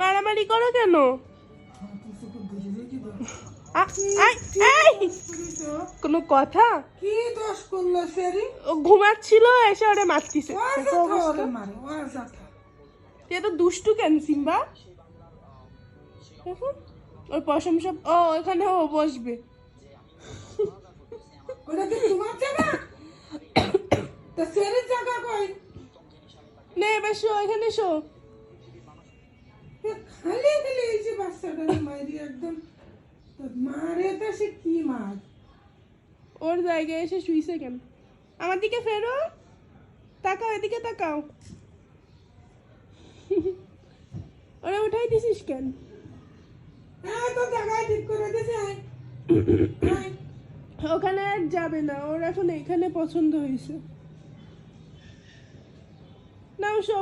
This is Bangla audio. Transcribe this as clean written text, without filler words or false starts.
মারামারি করো কেন? কোনো কথা? কি দোষ করলো সেরি? ও ঘুমাচ্ছিল, এসে ওরে মারতিছে। তুই এত দুষ্টু কেন সিম্বা? দেখুন ওর পশম সব। ও এখানে ও বসবে। ওটা কি তোমার জায়গা? তা সেরির জায়গা কই? নে এবার শো, এখানে শো। খালি খালি এই যে বাচ্চাটার মারি একদম মারে তো সে কি মার? ওর জায়গায় এসে শুইছে কেন? আমার দিকে ফেরো, তাকাও, এদিকে তাকাও। ওরা উঠাই দিছিস কেন? হ্যাঁ তো জায়গায় ঠিক করে দিছে। ওখানে আর যাবে না, ওর এখন এখানে পছন্দ হয়েছে। নাও শো।